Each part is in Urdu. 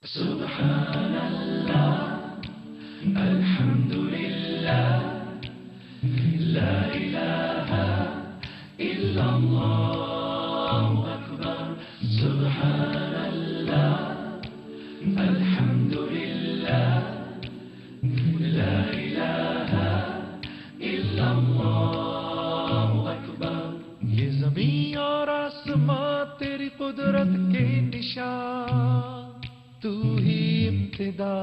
سبحان اللہ الحمد للہ لا الہ الا اللہ اکبر سبحان اللہ الحمد للہ لا الہ الا اللہ اکبر یہ زمین اور آسمان تیری قدرت کے نشان تو ہی ابتدا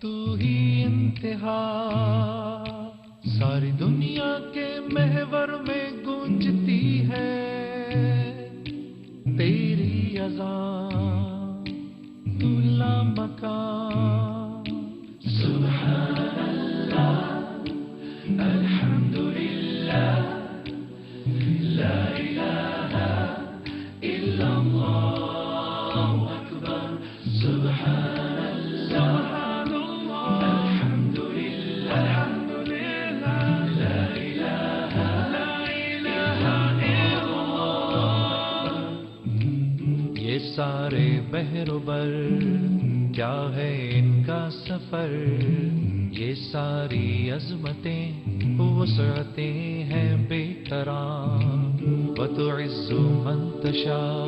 تو ہی انتہا ساری دنیا کے محور میں گونجتی ہے تیری اذان تو لامکان سبحان اللہ الحمد للہ لا الہ الا اللہ اکبر سبحان اللہ الحمد للہ لا الہ الا اللہ یہ سارے بحر و بر کیا ہے ان کا سفر یہ ساری عظمتیں وسعتیں ہیں بے کران وتعز من تشاء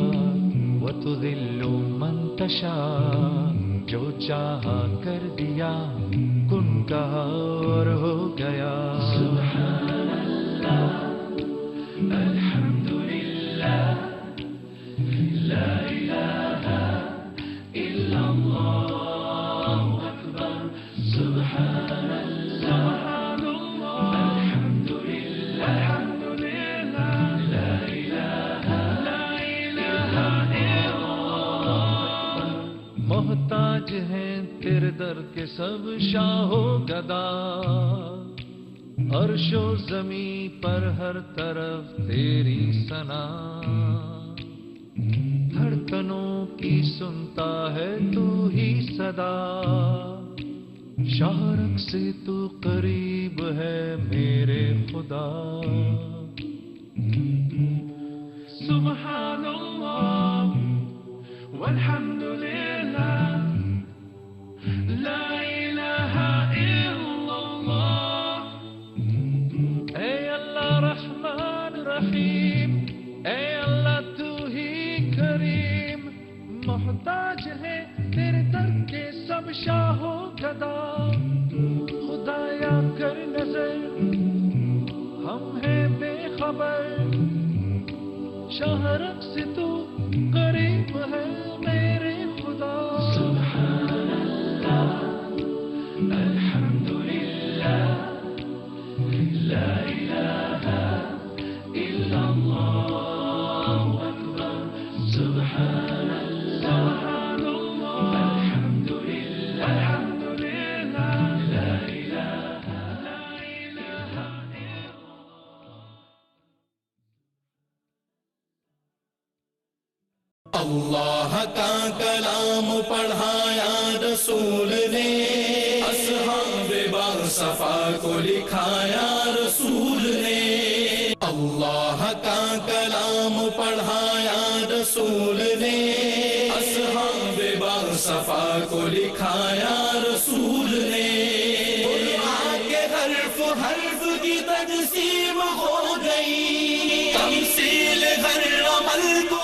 وتذل من تشاء جو چاہا کر دیا کن کہا اور ہو گیا سبحان اللہ الحمد للہ لا الہ الا اللہ اکبر سبحان اللہ الحمد للہ لا الہ الا اللہ محتاج ہیں تیرے در کے سب شاہ و گدا عرش و زمین پر ہر طرف تیری ثنا دھڑکنوں کی سنتا ہے تو ہی صدا شارق سے تو قریب ہے میرے خدا سبحان اللہ والحمد للہ لا الہ الا اللہ اے اللہ رحمان رحیم اے اللہ تو ہی کریم محتاج ہے تیرے در کے سب شاہ و گدا خدایا کر نظر ہم ہیں بے خبر شہرک سے تو قریب ہے میرے خدا سبحان اللہ الحمد للہ لا الہ الا اللہ اکبر سبحان اللہ الحمد للہ لا الہ اللہ کا کلام پڑھایا رسول نے اصحاب باصفا کو لکھایا رسول نے اللہ کا کلام پڑھایا رسول نے اصحاب باصفا کو لکھایا رسول نے قرآن کے حرف حرف کی تجسیم ہو گئی تمثیل ہر عمل کو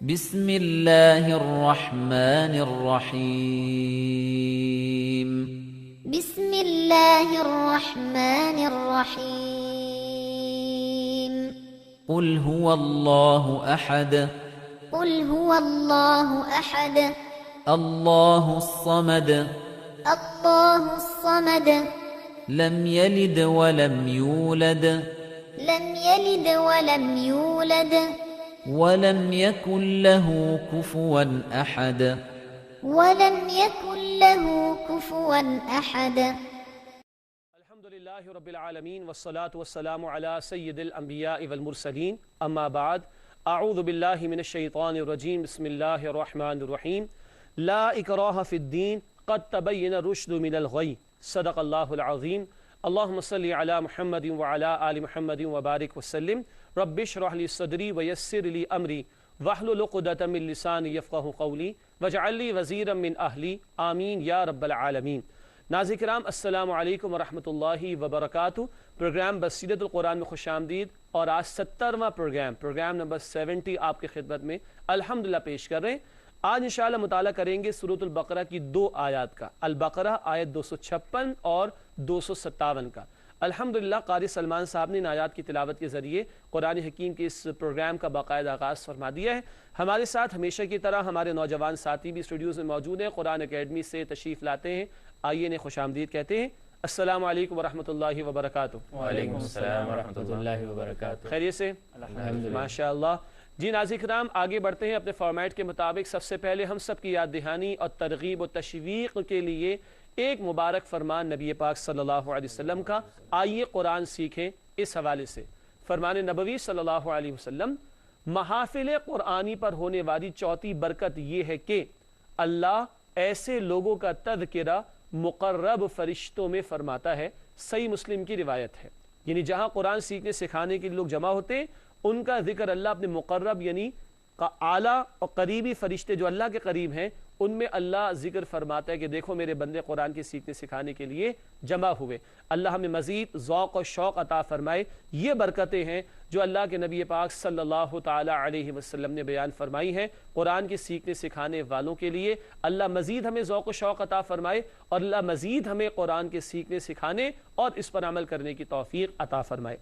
بسم اللہ الرحمن الرحیم بسم اللہ الرحمن الرحیم قل هو اللہ احد قل هو اللہ احد اللہ الصمد اللہ الصمد لم یلد ولم یولد لم یلد ولم یولد ولم يكن له كفوا أحد ولم يكن له كفوا أحد الحمد لله رب العالمين والصلاة والسلام على سيد الأنبياء والمرسلين أما بعد اعوذ بالله من الشيطان الرجيم بسم الله الرحمن الرحيم لا إكراه في الدين قد تبین الرشد من الغی صدق اللہ العظیم اللہم صلی علی محمد وعلی آل محمد وبارک وسلم رب اشرح لی صدری ویسر لی امری واحلل عقدۃ من لسانی یفقہوا قولی واجعل لی وزیرا من اہلی آمین یا رب العالمین۔ ناظرین کرام السلام علیکم ورحمۃ اللہ وبرکاتہ۔ پروگرام بصیرت القرآن میں خوش آمدید، اور آج 70واں پروگرام نمبر 70 آپ کی خدمت میں الحمدللہ پیش کر رہے ہیں۔ آج انشاءاللہ مطالعہ کریں گے سورۃ البقرہ کی 2 آیات کا، البقرہ آیت 256 اور 257 کا۔ الحمدللہ قاری سلمان صاحب نے ان آیات کی تلاوت کے ذریعے قرآن حکیم کے اس پروگرام کا باقاعدہ آغاز فرما دیا ہے۔ ہمارے ساتھ ہمیشہ کی طرح ہمارے نوجوان ساتھی بھی اسٹوڈیوز میں موجود ہیں، قرآن اکیڈمی سے تشریف لاتے ہیں۔ آئیے انہیں خوش آمدید کہتے ہیں۔ السلام علیکم ورحمۃ اللہ وبرکاتہ۔ وعلیکم السلام ورحمۃ اللہ وبرکاتہ۔ خیریت سے؟ ماشاء اللہ۔ جی ناظرین کرام آگے بڑھتے ہیں اپنے فارمیٹ کے مطابق۔ سب سے پہلے ہم سب کی یاد دہانی اور ترغیب و تشویق کے لیے ایک مبارک فرمان نبی پاک صلی اللہ علیہ وسلم کا، آئیے قرآن سیکھیں۔ اس حوالے سے فرمان نبوی صلی اللہ علیہ وسلم، محافل قرآنی پر ہونے والی چوتھی برکت یہ ہے کہ اللہ ایسے لوگوں کا تذکرہ مقرب فرشتوں میں فرماتا ہے۔ صحیح مسلم کی روایت ہے، یعنی جہاں قرآن سیکھنے سکھانے کے لوگ جمع ہوتے ہیں ان کا ذکر اللہ اپنے مقرب یعنی اعلیٰ اور قریبی فرشتے جو اللہ کے قریب ہیں ان میں اللہ ذکر فرماتا ہے کہ دیکھو میرے بندے قرآن کے سیکھنے سکھانے کے لیے جمع ہوئے۔ اللہ ہمیں مزید ذوق و شوق عطا فرمائے۔ یہ برکتیں ہیں جو اللہ کے نبی پاک صلی اللہ تعالی علیہ وسلم نے بیان فرمائی ہیں قرآن کے سیکھنے سکھانے والوں کے لیے۔ اللہ مزید ہمیں ذوق و شوق عطا فرمائے، اور اللہ مزید ہمیں قرآن کے سیکھنے سکھانے اور اس پر عمل کرنے کی توفیق عطا فرمائے۔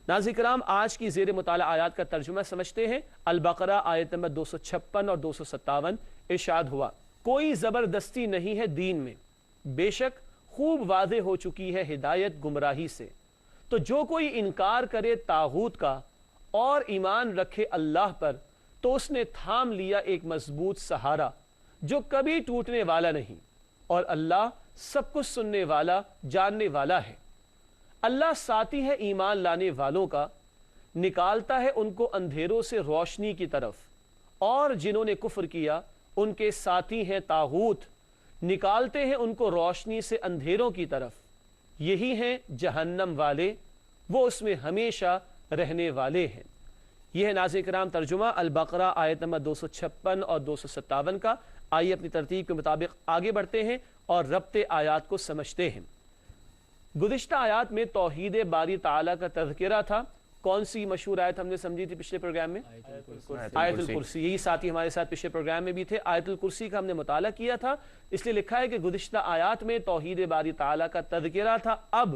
ناظرین کرام آج کی زیر مطالعہ آیات کا ترجمہ سمجھتے ہیں۔ البقرہ آیت نمبر 256 اور 257 ارشاد ہوا، کوئی زبردستی نہیں ہے دین میں، بے شک خوب واضح ہو چکی ہے ہدایت گمراہی سے، تو جو کوئی انکار کرے طاغوت کا اور ایمان رکھے اللہ پر تو اس نے تھام لیا ایک مضبوط سہارا جو کبھی ٹوٹنے والا نہیں، اور اللہ سب کچھ سننے والا جاننے والا ہے۔ اللہ ساتھی ہے ایمان لانے والوں کا، نکالتا ہے ان کو اندھیروں سے روشنی کی طرف، اور جنہوں نے کفر کیا ان کے ساتھی ہیں طاغوت، نکالتے ہیں ان کو روشنی سے اندھیروں کی طرف، یہی ہیں جہنم والے، وہ اس میں ہمیشہ رہنے والے ہیں۔ یہ ہے ناظرین کرام ترجمہ البقرہ آیت نمبر 256 اور 257 کا۔ آئیے اپنی ترتیب کے مطابق آگے بڑھتے ہیں اور ربط آیات کو سمجھتے ہیں۔ گزشتہ آیات میں توحید باری تعالیٰ کا تذکرہ تھا۔ کون سی مشہور آیت ہم نے سمجھی تھی پچھلے پروگرام میں؟ آیت الکرسی۔ یہی ساتھی ہمارے ساتھ پچھلے پروگرام میں بھی تھے، آیت الکرسی کا ہم نے مطالعہ کیا تھا۔ اس لیے لکھا ہے کہ گزشتہ آیات میں توحید باری تعالیٰ کا تذکرہ تھا، اب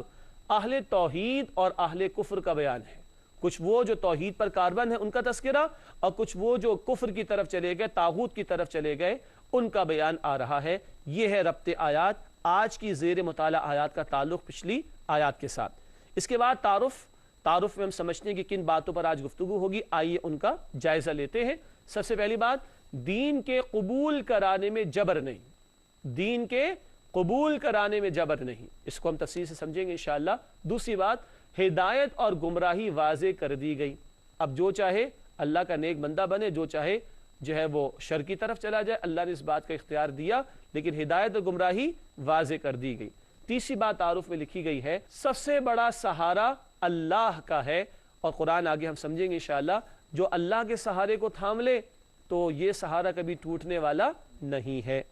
اہل توحید اور اہل کفر کا بیان ہے۔ کچھ وہ جو توحید پر کاربند ہیں ان کا تذکرہ، اور کچھ وہ جو کفر کی طرف چلے گئے، طاغوت کی طرف چلے گئے، ان کا بیان آ رہا ہے۔ یہ ہے ربط آیات۔ آج کی زیر مطالعہ آیات کا تعلق پچھلی آیات کے ساتھ۔ اس کے بعد تعارف میں ہم سمجھتے ہیں کہ کن باتوں پر آج گفتگو ہوگی، آئیے ان کا جائزہ لیتے ہیں۔ سب سے پہلی بات، دین کے قبول کرانے میں جبر نہیں، دین کے قبول کرانے میں جبر نہیں، اس کو ہم تفصیل سے سمجھیں گے انشاءاللہ۔ دوسری بات، ہدایت اور گمراہی واضح کر دی گئی، اب جو چاہے اللہ کا نیک بندہ بنے، جو چاہے جو ہے وہ شر کی طرف چلا جائے، اللہ نے اس بات کا اختیار دیا، لیکن ہدایت اور گمراہی واضح کر دی گئی۔ تیسری بات تعارف میں لکھی گئی ہے، سب سے بڑا سہارا اللہ کا ہے، اور قرآن آگے ہم سمجھیں گے انشاءاللہ، جو اللہ کے سہارے کو تھام لے تو یہ سہارا کبھی ٹوٹنے والا نہیں ہے۔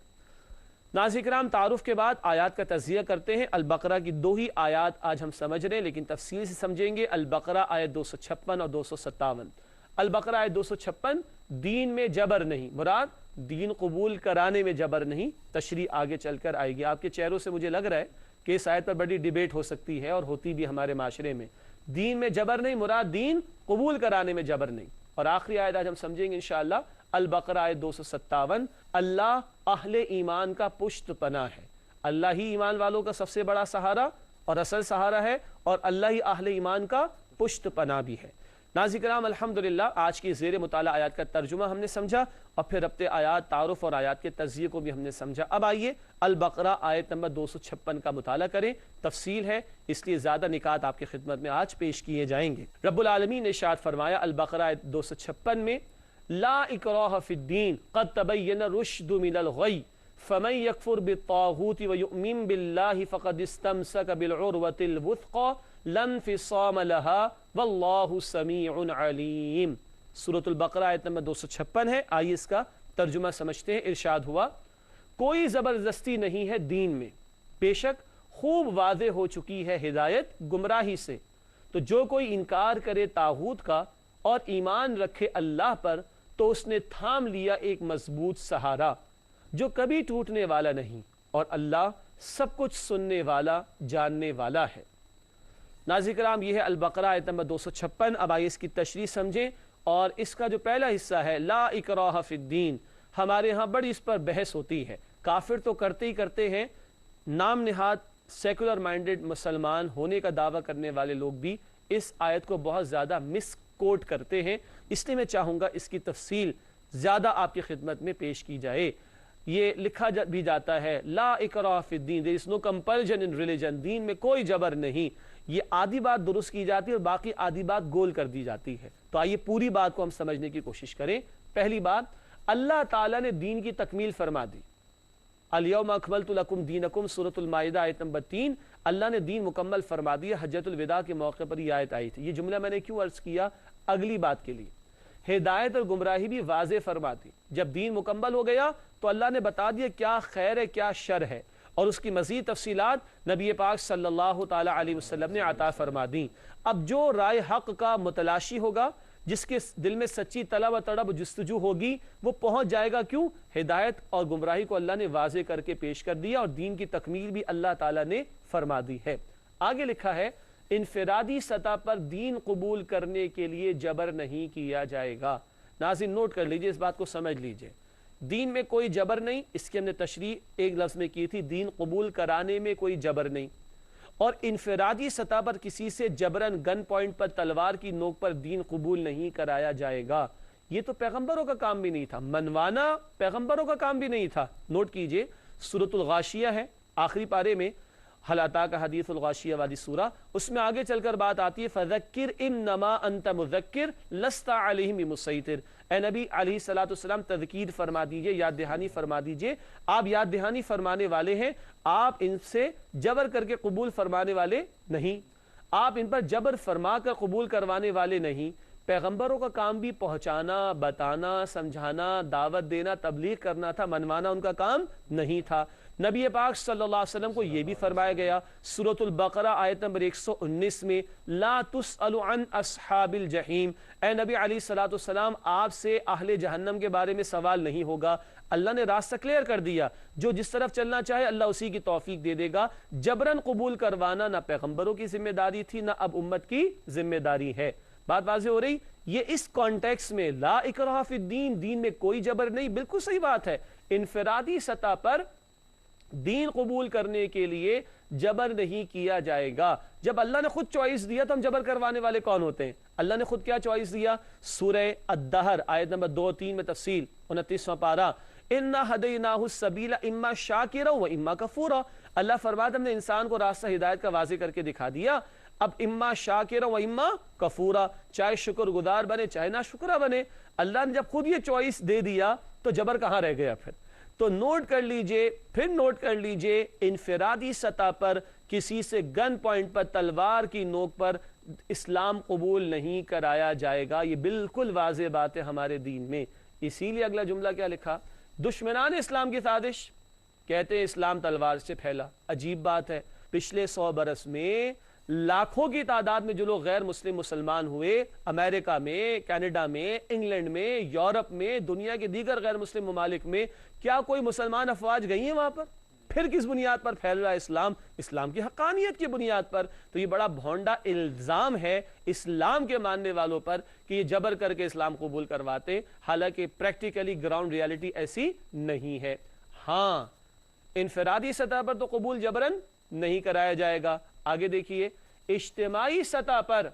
ناظرین کرام تعارف کے بعد آیات کا تجزیہ کرتے ہیں۔ البقرہ کی 2 ہی آیات آج ہم سمجھ رہے ہیں، لیکن تفصیل سے سمجھیں گے۔ البقرہ آیت 256 اور 257۔ البقرہ آیت 256، دین میں جبر نہیں، مراد دین قبول کرانے میں جبر نہیں۔ تشریح آگے چل کر آئے گی۔ آپ کے چہروں سے مجھے لگ رہا ہے کہ اس آیت پر بڑی ڈیبیٹ ہو سکتی ہے، اور ہوتی بھی ہمارے معاشرے میں۔ دین میں جبر نہیں مراد دین قبول کرانے میں جبر نہیں۔ اور آخری آیت آج ہم سمجھیں گے انشاءاللہ، البقرہ آیت 257، اللہ اہل ایمان کا پشت پناہ ہے، اللہ ہی ایمان والوں کا سب سے بڑا سہارا اور اصل سہارا ہے، اور اللہ ہی اہل ایمان کا پشت پناہ بھی ہے۔ ناظرین کرام الحمدللہ آج کی زیر مطالعہ آیات کا ترجمہ ہم نے سمجھا، اور پھر ربط آیات، تعارف اور آیات کے تجزیے کو بھی ہم نے سمجھا۔ اب آئیے البقرہ آیت نمبر 256 کا مطالعہ کریں۔ تفصیل ہے اس لیے زیادہ نکات آپ کی خدمت میں آج پیش کیے جائیں گے۔ رب العالمین نے ارشاد فرمایا البقرہ آیت 256 میں، لا اکراہ فی الدین قد تبین الرشد من الغی فمن یکفر بالطاغوت ویؤمن باللہ فقد استمسک بالعروۃ الوثقی لا انفصام لها واللہ سمیع علیم۔ سورۃ البقرہ آیت نمبر 256 ہے۔ آئیے اس کا ترجمہ سمجھتے ہیں۔ ارشاد ہوا کوئی زبردستی نہیں ہے دین میں، بے شک خوب واضح ہو چکی ہے ہدایت گمراہی سے، تو جو کوئی انکار کرے طاغوت کا اور ایمان رکھے اللہ پر تو اس نے تھام لیا ایک مضبوط سہارا جو کبھی ٹوٹنے والا نہیں، اور اللہ سب کچھ سننے والا جاننے والا ہے۔ ناظرین کرام، یہ ہے البقرہ آیت نمبر 256۔ اب آئیے اس کی تشریح سمجھیں، اور اس کا جو پہلا حصہ ہے لا اکراہ فی الدین، ہمارے ہاں بڑی اس پر بحث ہوتی ہے۔ کافر تو کرتے ہی کرتے ہیں، نام نہاد سیکولر مائنڈڈ مسلمان ہونے کا دعویٰ کرنے والے لوگ بھی اس آیت کو بہت زیادہ مس کوٹ کرتے ہیں، اس لیے میں چاہوں گا اس کی تفصیل زیادہ آپ کی خدمت میں پیش کی جائے۔ یہ لکھا بھی جاتا ہے لا اکراہ فی الدین، there is no compulsion in religion، دین میں کوئی جبر نہیں۔ یہ آدھی بات درست کی جاتی ہے اور باقی آدھی بات گول کر دی جاتی ہے۔ تو آئیے پوری بات کو ہم سمجھنے کی کوشش کریں۔ پہلی بات، اللہ تعالیٰ نے دین کی تکمیل فرما دی۔ الیوم اکملت لکم دینکم، سورۃ المائدہ آیت نمبر 3، اللہ نے دین مکمل فرما دیا۔ حجۃ الوداع کے موقع پر یہ آیت آئی تھی۔ یہ جملہ میں نے کیوں عرض کیا؟ اگلی بات کے لیے۔ ہدایت اور گمراہی بھی واضح فرما دی۔ جب دین مکمل ہو گیا تو اللہ نے بتا دیا کیا خیر ہے کیا شر ہے، اور اس کی مزید تفصیلات نبی پاک صلی اللہ تعالی علیہ وسلم نے عطا فرما دیں۔ اب جو رائے حق کا متلاشی ہوگا، جس کے دل میں سچی طلب و تڑب جستجو ہوگی، وہ پہنچ جائے گا۔ کیوں؟ ہدایت اور گمراہی کو اللہ نے واضح کر کے پیش کر دیا، اور دین کی تکمیل بھی اللہ تعالیٰ نے فرما دی ہے۔ آگے لکھا ہے انفرادی سطح پر دین قبول کرنے کے لیے جبر نہیں کیا جائے گا۔ ناظرین نوٹ کر لیجئے، اس بات کو سمجھ لیجئے، دین میں کوئی جبر نہیں۔ اس کی ہم نے تشریح ایک لفظ میں کی تھی، دین قبول کرانے میں کوئی جبر نہیں، اور انفرادی سطح پر کسی سے جبرن گن پوائنٹ پر تلوار کی نوک پر دین قبول نہیں کرایا جائے گا۔ یہ تو پیغمبروں کا کام بھی نہیں تھا، منوانا پیغمبروں کا کام بھی نہیں تھا۔ نوٹ کیجئے، سورۃ الغاشیہ ہے آخری پارے میں، حل اتاک حدیث الغاشیہ والی سورہ، اس میں آگے چل کر بات آتی ہے فذکر انما انت مذکر لست علیہم بمسیطر۔ اے نبی علیہ الصلوۃ والسلام تذکیر فرما دیجئے، یاد دہانی فرما دیجئے، آپ یاد دہانی فرمانے والے ہیں، آپ ان سے جبر کر کے قبول فرمانے والے نہیں، آپ ان پر جبر فرما کر قبول کروانے والے نہیں۔ پیغمبروں کا کام بھی پہنچانا، بتانا، سمجھانا، دعوت دینا، تبلیغ کرنا تھا، منوانا ان کا کام نہیں تھا۔ نبی پاک صلی اللہ علیہ وسلم کو یہ بھی فرمایا گیا سورۃ البقرہ آیت نمبر 119 میں، لا تسأل عن اصحاب الجحیم، اے نبی علیہ الصلوۃ والسلام آپ سے اہل جہنم کے بارے میں سوال نہیں ہوگا۔ اللہ نے راستہ کلیئر کر دیا، جو جس طرف چلنا چاہے اللہ اسی کی توفیق دے دے گا۔ جبرن قبول کروانا نہ پیغمبروں کی ذمہ داری تھی، نہ اب امت کی ذمہ داری ہے۔ بات واضح ہو رہی؟ یہ اس کانٹیکس میں لا اکراہ فی الدین، دین میں کوئی جبر نہیں، بالکل صحیح بات ہے۔ انفرادی سطح پر دین قبول کرنے کے لیے جبر نہیں کیا جائے گا۔ جب اللہ نے خود چوائس دیا تو ہم جبر کروانے والے کون ہوتے ہیں؟ اللہ نے خود کیا چوائس دیا؟ سورہ الدہر آیت نمبر 2-3 میں تفصیل، 29واں پارہ، اِنَّا هَدَيْنَاهُ السَّبِيلَ إِمَّا شَاكِرًا وَإِمَّا كَفُورًا۔ اللہ فرماتا ہم نے انسان کو راستہ ہدایت کا واضح کر کے دکھا دیا۔ اب اما شاکرا و اما کفورا، چاہے شکر گزار بنے چاہے نہ شکرہ بنے۔ اللہ نے جب خود یہ چوائس دے دیا تو جبر کہاں رہ گیا پھر؟ تو نوٹ کر لیجئے، پھر نوٹ کر لیجئے، انفرادی سطح پر کسی سے گن پوائنٹ پر تلوار کی نوک پر اسلام قبول نہیں کرایا جائے گا۔ یہ بالکل واضح بات ہے ہمارے دین میں۔ اسی لیے اگلا جملہ کیا لکھا؟ دشمنان اسلام کی سازش، کہتے ہیں اسلام تلوار سے پھیلا۔ عجیب بات ہے، پچھلے 100 برس میں لاکھوں کی تعداد میں جو لوگ غیر مسلم مسلمان ہوئے، امریکہ میں، کینیڈا میں، انگلینڈ میں، یورپ میں، دنیا کے دیگر غیر مسلم ممالک میں، کیا کوئی مسلمان افواج گئی ہیں وہاں پر؟ پھر کس بنیاد پر پھیل رہا ہے اسلام؟ اسلام کی حقانیت کی بنیاد پر۔ تو یہ بڑا بھونڈا الزام ہے اسلام کے ماننے والوں پر کہ یہ جبر کر کے اسلام قبول کرواتے، حالانکہ پریکٹیکلی گراؤنڈ ریالٹی ایسی نہیں ہے۔ ہاں، انفرادی سطح پر تو قبول جبرن نہیں کرایا جائے گا۔ آگے دیکھیے، اجتماعی سطح پر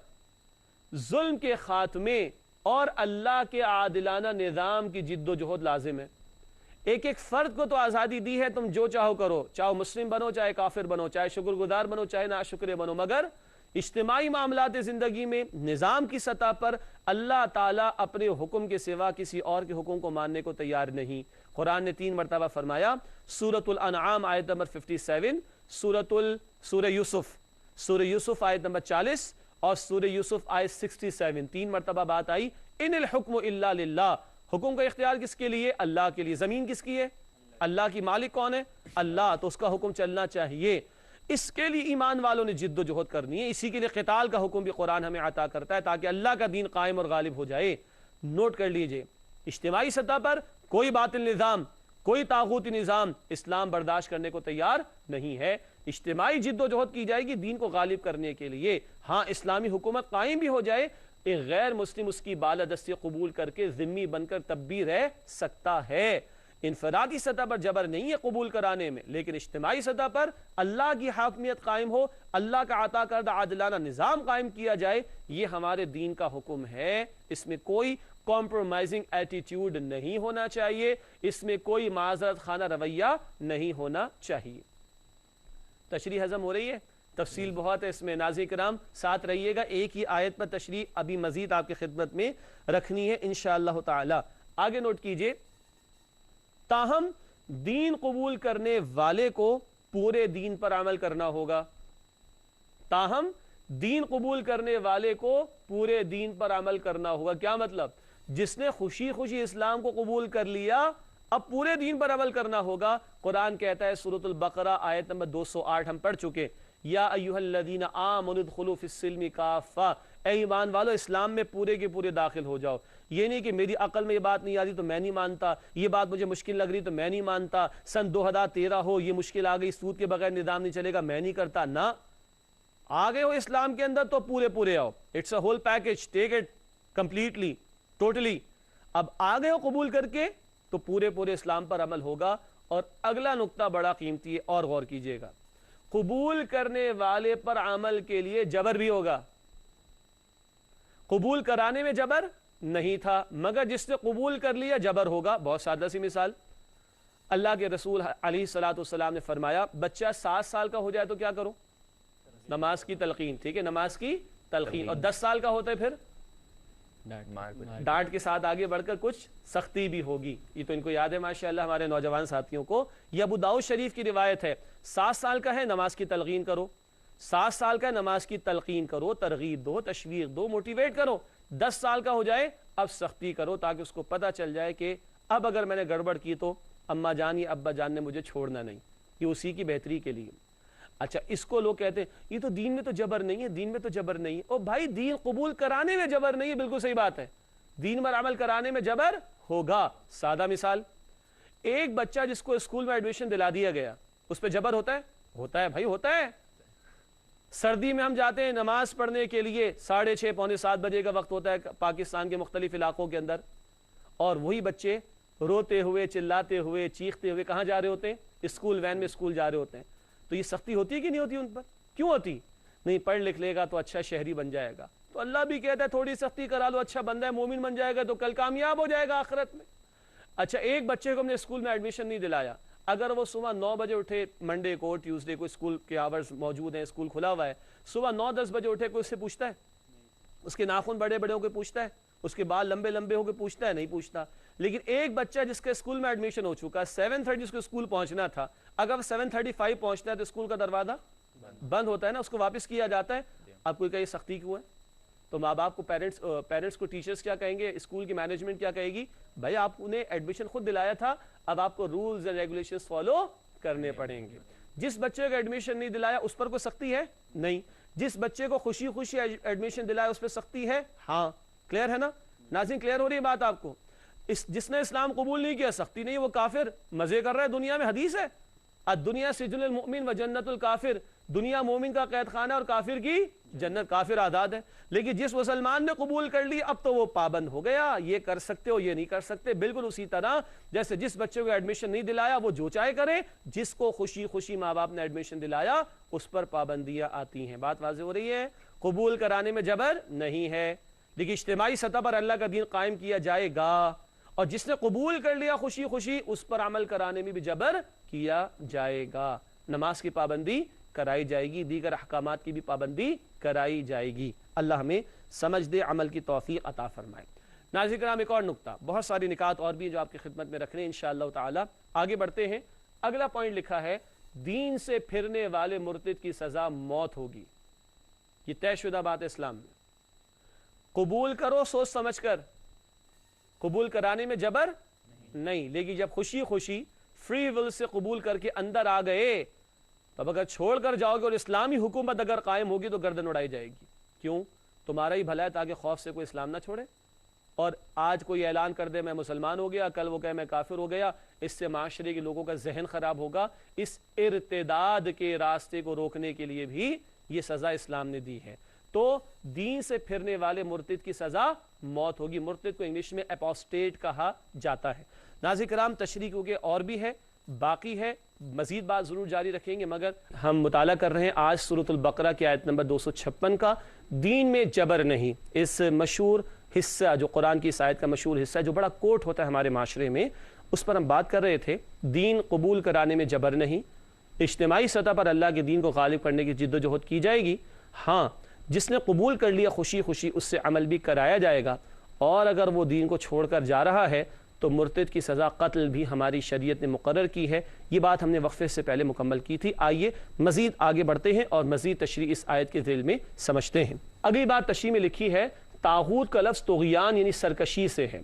ظلم کے خاتمے اور اللہ کے عادلانہ نظام کی جد و جہد لازم ہے۔ ایک ایک فرد کو تو آزادی دی ہے، تم جو چاہو کرو، چاہو مسلم بنو چاہے کافر بنو، چاہے شکر گزار بنو چاہے ناشکر بنو، مگر اجتماعی معاملات زندگی میں نظام کی سطح پر اللہ تعالیٰ اپنے حکم کے سوا کسی اور کے حکم کو ماننے کو تیار نہیں. قرآن نے 3 مرتبہ فرمایا. سورۃ الانعام آیت نمبر 57، سورہ یوسف آیت نمبر 40 اور سورہ یوسف آیت 67، 3 مرتبہ بات آئی ان الحکم الا للہ. حکم کا اختیار کس کے لیے؟ اللہ کے لیے. زمین کس کی ہے؟ اللہ کی. مالک کون ہے؟ اللہ. تو اس کا حکم چلنا چاہیے. اس کے لیے ایمان والوں نے جد و جہد کرنی ہے. اسی کے لیے قتال کا حکم بھی قرآن ہمیں عطا کرتا ہے تاکہ اللہ کا دین قائم اور غالب ہو جائے. نوٹ کر لیجئے، اجتماعی سطح پر کوئی باطل نظام، کوئی طاغوتی نظام اسلام برداشت کرنے کو تیار نہیں ہے. اجتماعی جد و جہد کی جائے گی دین کو غالب کرنے کے لیے. ہاں اسلامی حکومت قائم بھی ہو جائے، ایک غیر مسلم اس کی بالادستی قبول کر کے ذمی بن کر تب بھی رہ سکتا ہے. انفرادی سطح پر جبر نہیں ہے قبول کرانے میں، لیکن اجتماعی سطح پر اللہ کی حاکمیت قائم ہو، اللہ کا عطا کردہ عادلانہ نظام قائم کیا جائے، یہ ہمارے دین کا حکم ہے. اس میں کوئی کمپرومائزنگ ایٹیٹیوڈ نہیں ہونا چاہیے، اس میں کوئی معذرت خانہ رویہ نہیں ہونا چاہیے. تشریح ہضم ہو رہی ہے؟ تفصیل بہت ہے اس میں. ناظرین کرام ساتھ رہیے گا، ایک ہی آیت پر تشریح ابھی مزید آپ کی خدمت میں رکھنی ہے انشاءاللہ تعالی. آگے نوٹ کیجئے، تاہم دین قبول کرنے والے کو پورے دین پر عمل کرنا ہوگا. تاہم دین قبول کرنے والے کو پورے دین پر عمل کرنا ہوگا. کیا مطلب؟ جس نے خوشی خوشی اسلام کو قبول کر لیا اب پورے دین پر عمل کرنا ہوگا. قرآن کہتا ہے سورۃ البقرہ آیت نمبر 208 ہم پڑھ چکے، یا ایھا الذین آمنوا ادخلوا فی السلم کافہ، اے ایمان والو اسلام میں پورے کے پورے داخل ہو جاؤ. یہ نہیں کہ میری عقل میں یہ بات نہیں آتی تو میں نہیں مانتا، یہ بات مجھے مشکل لگ رہی تو میں نہیں مانتا، سن 2013 ہو یہ مشکل آ گئی، سود کے بغیر نظام نہیں چلے گا میں نہیں کرتا. نہ، آ گئے ہو اسلام کے اندر تو پورے آؤ. It's a whole package, take it completely totally. اب آ گئے ہو قبول کر کے تو پورے اسلام پر عمل ہوگا. اور اگلا نقطہ بڑا قیمتی ہے اور غور کیجئے گا، قبول کرنے والے پر عمل کے لیے جبر بھی ہوگا. قبول کرانے میں جبر نہیں تھا، مگر جس نے قبول کر لیا جبر ہوگا. بہت سادہ سی مثال، اللہ کے رسول علیہ السلام نے فرمایا بچہ 7 سال کا ہو جائے تو کیا کرو؟ نماز کی تلقین. ٹھیک ہے، نماز کی تلقین. اور 10 سال کا ہوتا ہے پھر ڈانٹ کے ساتھ آگے بڑھ کر کچھ سختی بھی ہوگی. یہ تو ان کو یاد ہے ماشاءاللہ ہمارے نوجوان ساتھیوں کو. یہ ابو داؤد شریف کی روایت ہے، 7 سال کا ہے نماز کی تلقین کرو، 7 سال کا ہے نماز کی تلقین کرو، ترغیب دو، تشویق دو، موٹیویٹ کرو. 10 سال کا ہو جائے اب سختی کرو تاکہ اس کو پتہ چل جائے کہ اب اگر میں نے گڑبڑ کی تو اماں جان یا ابا جان نے مجھے چھوڑنا نہیں، یہ اسی کی بہتری کے لیے. اچھا، اس کو لوگ کہتے ہیں یہ تو دین میں تو جبر نہیں ہے، دین میں تو جبر نہیں ہے. او بھائی، دین قبول کرانے میں جبر نہیں ہے، بالکل صحیح بات ہے. دین پر عمل کرانے میں جبر ہوگا. سادہ مثال، ایک بچہ جس کو اسکول میں ایڈمیشن دلا دیا گیا اس پہ جبر ہوتا ہے؟ ہوتا ہے بھائی، ہوتا ہے. سردی میں ہم جاتے ہیں نماز پڑھنے کے لیے، 6:30 پونے 7 بجے کا وقت ہوتا ہے پاکستان کے مختلف علاقوں کے اندر، اور وہی بچے روتے ہوئے، چلاتے ہوئے، چیختے ہوئے کہاں جا رہے ہوتے ہیں؟ اسکول وین میں اسکول جا رہے ہوتے ہیں. تو یہ سختی ہوتی ہے کہ نہیں ہوتی ان پر؟ کیوں ہوتی؟ نہیں، پڑھ لکھ لے گا تو اچھا شہری بن جائے گا. تو اللہ بھی کہتا ہے تھوڑی سختی کرا لو، اچھا بندہ ہے، مومن بن جائے گا تو کل کامیاب ہو جائے گا آخرت میں. اچھا، ایک بچے کو ہم نے اسکول میں ایڈمیشن نہیں دلایا، اگر وہ صبح 9 بجے اٹھے، منڈے کو ٹیوزڈے کو اسکول کے آورز موجود ہیں، اسکول کھلا ہوا ہے، صبح 9-10 بجے اٹھے کوئی اس سے پوچھتا ہے؟ اس کے ناخن بڑے بڑے ہو کے پوچھتا ہے؟ اس کے بال لمبے لمبے ہو کے پوچھتا ہے؟ نہیں پوچھتا. لیکن ایک بچہ جس کے اسکول میں ایڈمیشن ہو چکا ہے، 7:30 اس کو اسکول پہنچنا تھا، اگر 7:35 پہنچتا ہے تو اسکول کا دروازہ بند ہوتا ہے نا، اس کو واپس کیا جاتا ہے. اب کوئی کہے سختی کیوں ہے؟ تو ماں باپ کو، پیرنٹس کو، ٹیچرز کیا کہیں گے، اسکول کی مینجمنٹ کیا کہے گی؟ بھائی آپ نے ایڈمیشن خود دلایا تھا، اب آپ کو رولز اینڈ ریگولیشنز فالو کرنے پڑیں گے. جس بچے کو ایڈمیشن نہیں دلایا اس پر کوئی سختی ہے؟ نہیں. جس بچے کو خوشی خوشی ایڈمیشن دلایا اس پہ سختی ہے؟ ہاں. کلیئر ہے نا ناظرین؟ کلیئر ہو رہی ہے بات آپ کو؟ جس نے اسلام قبول نہیں کیا سختی نہیں، وہ کافر، مزے کر رہا ہے دنیا میں. حدیث ہے الدنیا سجن المؤمن و جنت الکافر، دنیا مومن کا قید خانہ اور کافر کی جنت. کافر آزاد ہے. لیکن جس مسلمان نے قبول کر لی اب تو وہ پابند ہو گیا، یہ کر سکتے ہو، یہ نہیں کر سکتے. بالکل اسی طرح جیسے جس بچے کو ایڈمیشن نہیں دلایا وہ جو چاہے کرے، جس کو خوشی خوشی ماں باپ نے ایڈمیشن دلایا اس پر پابندیاں آتی ہیں. بات واضح ہو رہی ہے؟ قبول کرانے میں جبر نہیں ہے، لیکن اجتماعی سطح پر اللہ کا دین قائم کیا جائے گا، اور جس نے قبول کر لیا خوشی خوشی اس پر عمل کرانے میں بھی جبر کیا جائے گا. نماز کی پابندی کرائی جائے گی، دیگر احکامات کی بھی پابندی کرائی جائے گی۔ اللہ ہمیں سمجھ دے، عمل کی توفیق عطا فرمائے۔ ناظرین کرام، ایک اور نقطہ، بہت ساری نکات اور بھی ہیں جو آپ کی خدمت میں رکھنے انشاءاللہ تعالی۔ آگے بڑھتے ہیں، اگلا پوائنٹ لکھا ہے دین سے پھرنے والے مرتد کی سزا موت ہوگی۔ یہ طے شدہ بات ہے اسلام میں۔ قبول کرو سوچ سمجھ کر، قبول کرانے میں جبر نہیں، لیکن جب خوشی خوشی فری ول سے قبول کر کے اندر آ گئے، تب اگر چھوڑ کر جاؤ گے اور اسلامی حکومت اگر قائم ہوگی تو گردن اڑائی جائے گی۔ کیوں؟ تمہارا ہی بھلا ہے تاکہ خوف سے کوئی اسلام نہ چھوڑے۔ اور آج کوئی اعلان کر دے میں مسلمان ہو گیا، کل وہ کہے میں کافر ہو گیا، اس سے معاشرے کے لوگوں کا ذہن خراب ہوگا۔ اس ارتداد کے راستے کو روکنے کے لیے بھی یہ سزا اسلام نے دی ہے۔ تو دین سے پھرنے والے مرتد کی سزا موت ہوگی۔ مرتد کو انگلش میں اپوسٹیٹ کہا جاتا ہے۔ ناظرین کرام، تشریح کیونکہ اور بھی ہے، باقی ہے، مزید بات ضرور جاری رکھیں گے، مگر ہم مطالعہ کر رہے ہیں آج سورۃ البقرہ کی آیت نمبر 256 کا، دین میں جبر نہیں۔ اس مشہور حصہ جو قرآن کی اس آیت کا مشہور حصہ ہے، جو بڑا کوٹ ہوتا ہے ہمارے معاشرے میں، اس پر ہم بات کر رہے تھے۔ دین قبول کرانے میں جبر نہیں، اجتماعی سطح پر اللہ کے دین کو غالب کرنے کی جد و جہد کی جائے گی۔ ہاں، جس نے قبول کر لیا خوشی خوشی اس سے عمل بھی کرایا جائے گا، اور اگر وہ دین کو چھوڑ کر جا رہا ہے تو مرتد کی سزا قتل بھی ہماری شریعت نے مقرر کی ہے۔ یہ بات ہم نے وقفے سے پہلے مکمل کی تھی۔ آئیے مزید آگے بڑھتے ہیں اور مزید تشریح اس آیت کے ذیل میں سمجھتے ہیں۔ اگلی بات تشریح میں لکھی ہے، طاغوت کا لفظ طغیان یعنی سرکشی سے ہے۔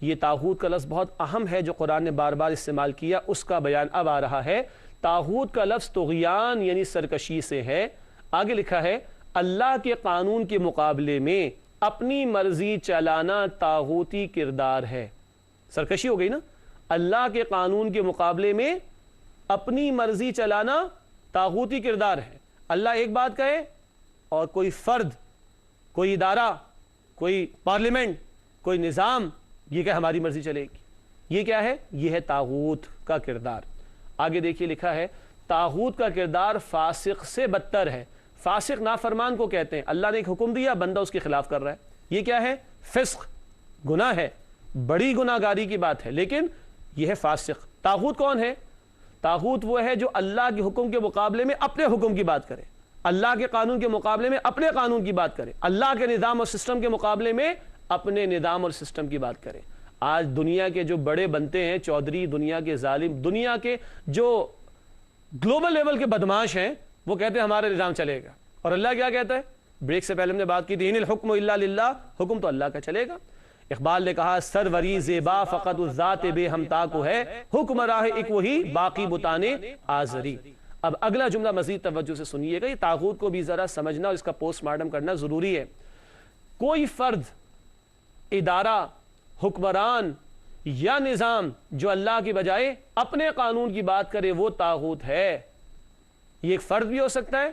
یہ طاغوت کا لفظ بہت اہم ہے جو قرآن نے بار بار استعمال کیا، اس کا بیان اب آ رہا ہے۔ طاغوت کا لفظ طغیان یعنی سرکشی سے ہے۔ آگے لکھا ہے، اللہ کے قانون کے مقابلے میں اپنی مرضی چلانا طاغوتی کردار ہے۔ سرکشی ہو گئی نا، اللہ کے قانون کے مقابلے میں اپنی مرضی چلانا طاغوتی کردار ہے۔ اللہ ایک بات کہے اور کوئی فرد، کوئی ادارہ، کوئی پارلیمنٹ، کوئی نظام یہ کہ ہماری مرضی چلے گی، یہ کیا ہے؟ یہ ہے طاغوت کا کردار۔ آگے دیکھیے لکھا ہے، طاغوت کا کردار فاسق سے بدتر ہے۔ فاسق نافرمان کو کہتے ہیں، اللہ نے ایک حکم دیا، بندہ اس کے خلاف کر رہا ہے، یہ کیا ہے؟ فسق، گناہ ہے، بڑی گناہ گاری کی بات ہے، لیکن یہ ہے فاسق۔ طاغوت کون ہے؟ طاغوت وہ ہے جو اللہ کے حکم کے مقابلے میں اپنے حکم کی بات کرے، اللہ کے قانون کے مقابلے میں اپنے قانون کی بات کرے، اللہ کے نظام اور سسٹم کے مقابلے میں اپنے نظام اور سسٹم کی بات کرے۔ آج دنیا کے جو بڑے بنتے ہیں چودھری، دنیا کے ظالم، دنیا کے جو گلوبل لیول کے بدماش ہیں، وہ کہتے ہیں ہمارا نظام چلے گا، اور اللہ کیا کہتا ہے؟ بریک سے پہلے ہم نے بات کی تھی، ان الحکم الا للہ، حکم تو اللہ کا چلے گا۔ اقبال نے کہا، سروری زیبا فقط الذات بے ہمتا کو ہے، حکم راہ ایک وہی باقی بتانے آزری۔ اب اگلا جملہ مزید توجہ سے سنیے گا، یہ طاغوت کو بھی ذرا سمجھنا اور اس کا پوسٹ مارٹم کرنا ضروری ہے۔ کوئی فرد، ادارہ، حکمران یا نظام جو اللہ کی بجائے اپنے قانون کی بات کرے وہ طاغوت ہے۔ یہ ایک فرد بھی ہو سکتا ہے،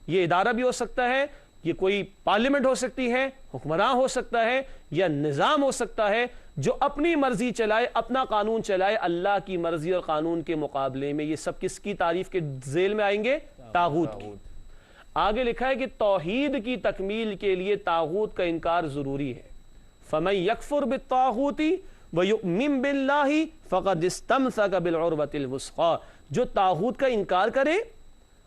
یہ ادارہ بھی ہو سکتا ہے، یہ کوئی پارلیمنٹ ہو سکتی ہے، حکمران ہو سکتا ہے، یا نظام ہو سکتا ہے جو اپنی مرضی چلائے، اپنا قانون چلائے اللہ کی مرضی اور قانون کے مقابلے میں۔ یہ سب کس کی تعریف کے ذیل میں آئیں گے؟ طاغوت کی۔ آگے لکھا ہے کہ توحید کی تکمیل کے لیے طاغوت کا انکار ضروری ہے۔ فَمَن يَكْفُرْ بِالطَّاغُوتِ وَيُؤْمِن بِاللَّهِ فَقَدِ اسْتَمْسَكَ بِالْعُرْوَةِ الْوُثْقَىٰ، جو طاغوت کا انکار کرے